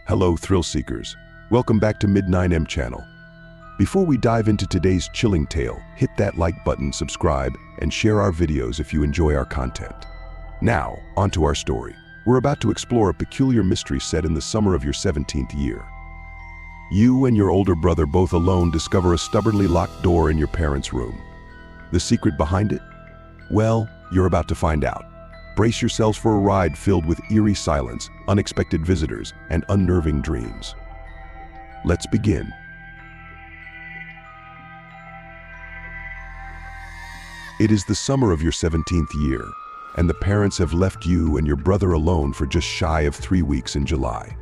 Hello, thrill seekers. Welcome back to Mid9M channel. Before we dive into today's chilling tale, hit that like button, subscribe, and share our videos if you enjoy our content. Now, onto our story. We're about to explore a peculiar mystery set in the summer of your 17th year. You and your older brother, both alone, discover a stubbornly locked door in your parents' room. The secret behind it? Well, you're about to find out. Brace yourselves for a ride filled with eerie silence, unexpected visitors, and unnerving dreams. Let's begin. It is the summer of your 17th year, and the parents have left you and your brother alone for just shy of 3 weeks in July.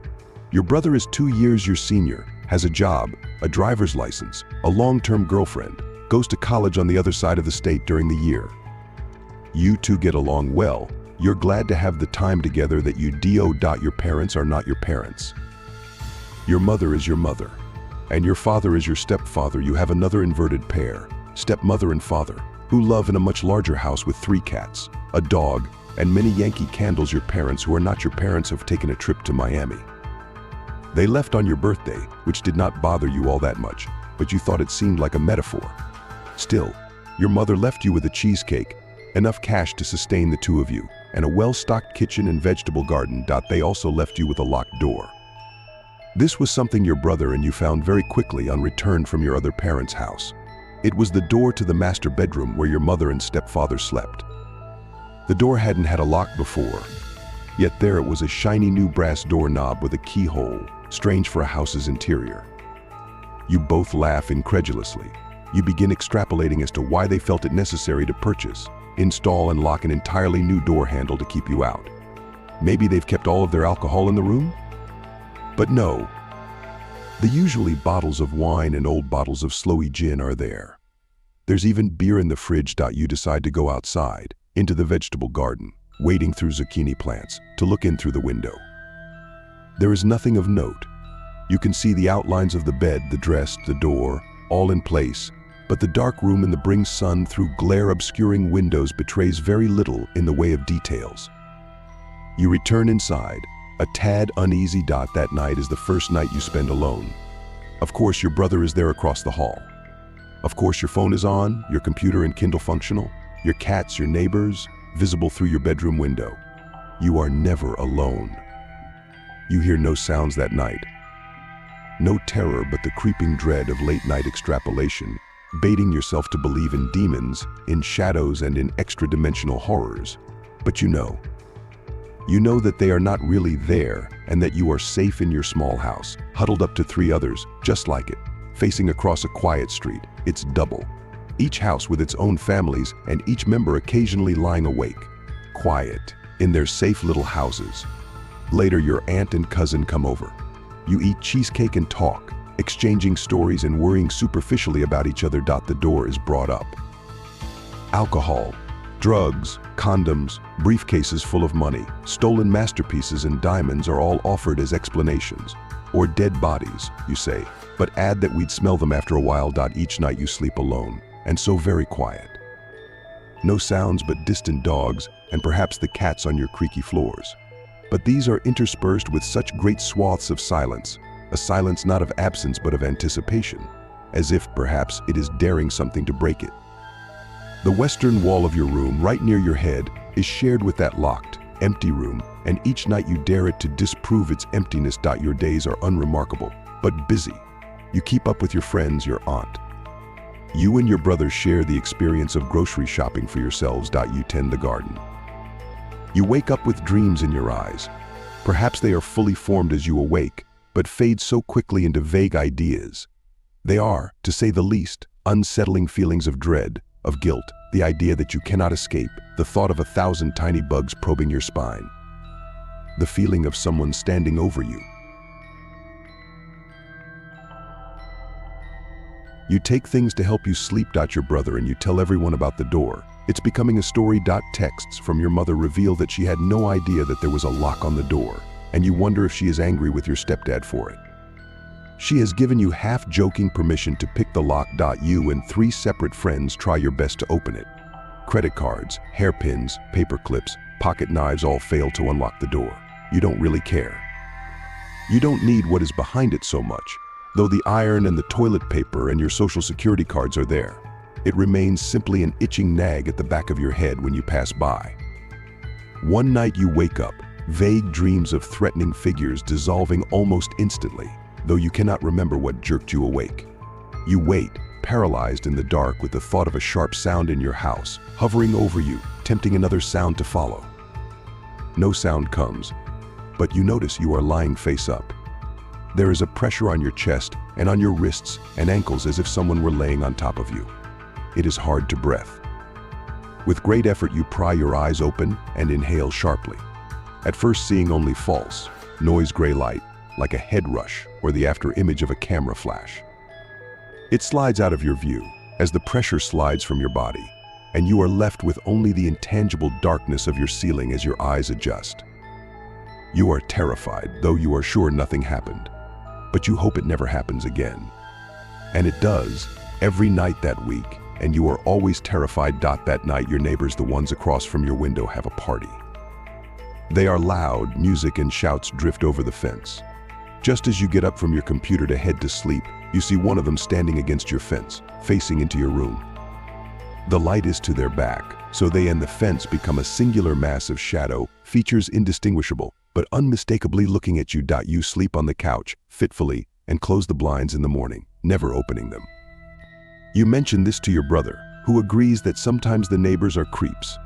Your brother is 2 years your senior, has a job, a driver's license, a long-term girlfriend, goes to college on the other side of the state during the year. You two get along well. You're glad to have the time together that you do. Your parents are not your parents. Your mother is your mother, and your father is your stepfather. You have another inverted pair, stepmother and father, who live in a much larger house with 3 cats, a dog, and many Yankee candles. Your parents, who are not your parents, have taken a trip to Miami. They left on your birthday, which did not bother you all that much, but you thought it seemed like a metaphor. Still, your mother left you with a cheesecake, enough cash to sustain the two of you, and a well-stocked kitchen and vegetable garden. They also left you with a locked door. This was something your brother and you found very quickly on return from your other parents' house. It was the door to the master bedroom where your mother and stepfather slept. The door hadn't had a lock before, yet there it was, a shiny new brass doorknob with a keyhole, strange for a house's interior. You both laugh incredulously. You begin extrapolating as to why they felt it necessary to purchase, install, and lock an entirely new door handle to keep you out. Maybe they've kept all of their alcohol in the room? But no. The usually bottles of wine and old bottles of slowy gin are there. There's even beer in the fridge. You decide to go outside, into the vegetable garden, wading through zucchini plants, to look in through the window. There is nothing of note. You can see the outlines of the bed, the dresser, the door, all in place, but the dark room in the bring sun through glare-obscuring windows betrays very little in the way of details. You return inside, a tad uneasy. That night is the first night you spend alone. Of course, your brother is there across the hall. Of course, your phone is on, your computer and Kindle functional, your cats, your neighbors, visible through your bedroom window. You are never alone. You hear no sounds that night. No terror, but the creeping dread of late-night extrapolation, baiting yourself to believe in demons, in shadows, and in extra-dimensional horrors. But you know that they are not really there, and that you are safe in your small house, huddled up to 3 others, just like it, facing across a quiet street. It's double. Each house with its own families, and each member occasionally lying awake, quiet, in their safe little houses. Later, your aunt and cousin come over. You eat cheesecake and talk, exchanging stories and worrying superficially about each other. The door is brought up. Alcohol, drugs, condoms, briefcases full of money, stolen masterpieces and diamonds are all offered as explanations. Or dead bodies, you say, but add that we'd smell them after a while. Each night you sleep alone, and so very quiet. No sounds but distant dogs and perhaps the cats on your creaky floors. But these are interspersed with such great swaths of silence, a silence not of absence but of anticipation, as if perhaps it is daring something to break it. The western wall of your room, right near your head, is shared with that locked, empty room, and each night you dare it to disprove its emptiness. Your days are unremarkable, but busy. You keep up with your friends, your aunt. You and your brother share the experience of grocery shopping for yourselves. You tend the garden. You wake up with dreams in your eyes. Perhaps they are fully formed as you awake, but fade so quickly into vague ideas. They are, to say the least, unsettling feelings of dread, of guilt, the idea that you cannot escape, the thought of 1,000 tiny bugs probing your spine, the feeling of someone standing over you. You take things to help you sleep. Your brother and you tell everyone about the door. It's becoming a story. Texts from your mother reveal that she had no idea that there was a lock on the door, and you wonder if she is angry with your stepdad for it. She has given you half-joking permission to pick the lock. You and 3 separate friends try your best to open it. Credit cards, hairpins, paper clips, pocket knives all fail to unlock the door. You don't really care. You don't need what is behind it so much, though the iron and the toilet paper and your social security cards are there. It remains simply an itching nag at the back of your head when you pass by. One night you wake up, vague dreams of threatening figures dissolving almost instantly, though you cannot remember what jerked you awake. You wait, paralyzed in the dark with the thought of a sharp sound in your house, hovering over you, tempting another sound to follow. No sound comes, but you notice you are lying face up. There is a pressure on your chest and on your wrists and ankles as if someone were laying on top of you. It is hard to breathe. With great effort you pry your eyes open and inhale sharply. At first seeing only false, noise-gray light, like a head rush or the after image of a camera flash. It slides out of your view as the pressure slides from your body, and you are left with only the intangible darkness of your ceiling as your eyes adjust. You are terrified, though you are sure nothing happened, but you hope it never happens again. And it does, every night that week, and you are always terrified. That night your neighbors, the ones across from your window, have a party. They are loud, music and shouts drift over the fence. Just as you get up from your computer to head to sleep, you see one of them standing against your fence, facing into your room. The light is to their back, so they and the fence become a singular mass of shadow, features indistinguishable, but unmistakably looking at you. You sleep on the couch, fitfully, and close the blinds in the morning, never opening them. You mention this to your brother, who agrees that sometimes the neighbors are creeps.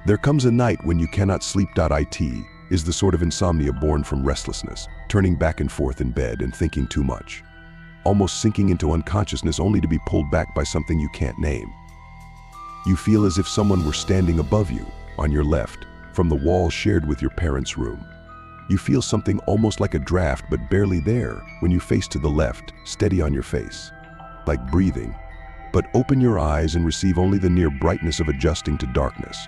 There comes a night when you cannot sleep. It is the sort of insomnia born from restlessness, turning back and forth in bed and thinking too much, almost sinking into unconsciousness only to be pulled back by something you can't name. You feel as if someone were standing above you, on your left, from the wall shared with your parents' room. You feel something almost like a draft but barely there when you face to the left, steady on your face, like breathing, but open your eyes and receive only the near brightness of adjusting to darkness.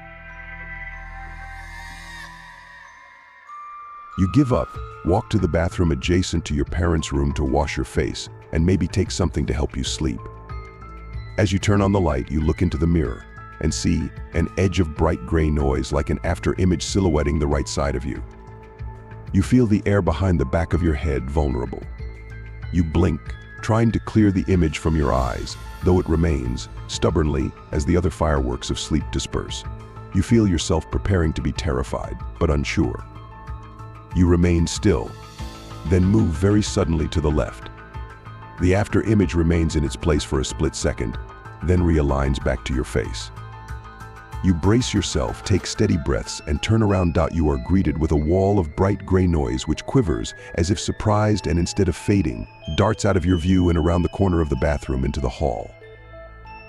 You give up, walk to the bathroom adjacent to your parents' room to wash your face, and maybe take something to help you sleep. As you turn on the light, you look into the mirror and see an edge of bright gray noise like an after-image silhouetting the right side of you. You feel the air behind the back of your head vulnerable. You blink, trying to clear the image from your eyes, though it remains, stubbornly, as the other fireworks of sleep disperse. You feel yourself preparing to be terrified, but unsure. You remain still, then move very suddenly to the left. The after image remains in its place for a split second, then realigns back to your face. You brace yourself, take steady breaths, and turn around. You are greeted with a wall of bright gray noise which quivers as if surprised, and instead of fading, darts out of your view and around the corner of the bathroom into the hall.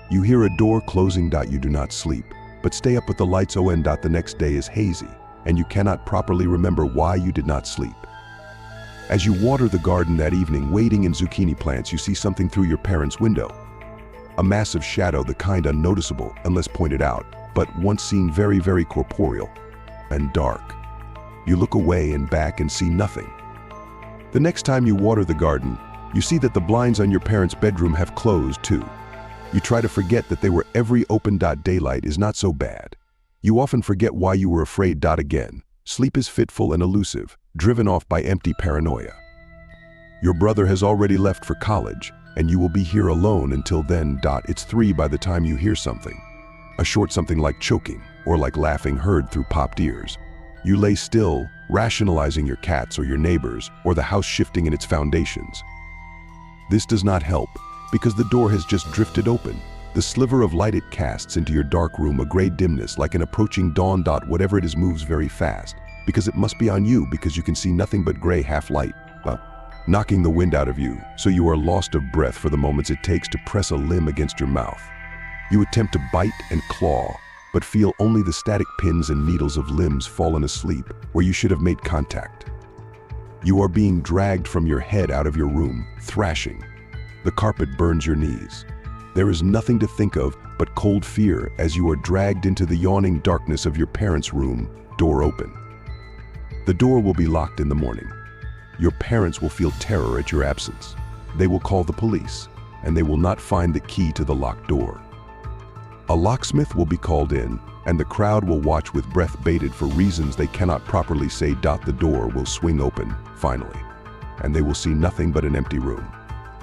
You hear a door closing. You do not sleep, but stay up with the lights on. The next day is hazy, and you cannot properly remember why you did not sleep. As you water the garden that evening, wading in zucchini plants, you see something through your parents' window. A massive shadow, the kind unnoticeable unless pointed out, but once seen very, very corporeal and dark. You look away and back and see nothing. The next time you water the garden, you see that the blinds on your parents' bedroom have closed too. You try to forget that they were every open. Daylight is not so bad. You often forget why you were afraid. Again, sleep is fitful and elusive, driven off by empty paranoia. Your brother has already left for college, and you will be here alone until then. It's 3 by the time you hear something. A short something like choking, or like laughing heard through popped ears. You lay still, rationalizing your cats or your neighbors, or the house shifting in its foundations. This does not help, because the door has just drifted open. The sliver of light it casts into your dark room, a gray dimness like an approaching dawn. Whatever it is moves very fast, because it must be on you, because you can see nothing but gray half-light, knocking the wind out of you, so you are lost of breath for the moments it takes to press a limb against your mouth. You attempt to bite and claw, but feel only the static pins and needles of limbs fallen asleep where you should have made contact. You are being dragged from your head out of your room, thrashing. The carpet burns your knees. There is nothing to think of but cold fear as you are dragged into the yawning darkness of your parents' room, door open. The door will be locked in the morning. Your parents will feel terror at your absence. They will call the police, and they will not find the key to the locked door. A locksmith will be called in, and the crowd will watch with breath bated for reasons they cannot properly say. The door will swing open, finally. and they will see nothing but an empty room.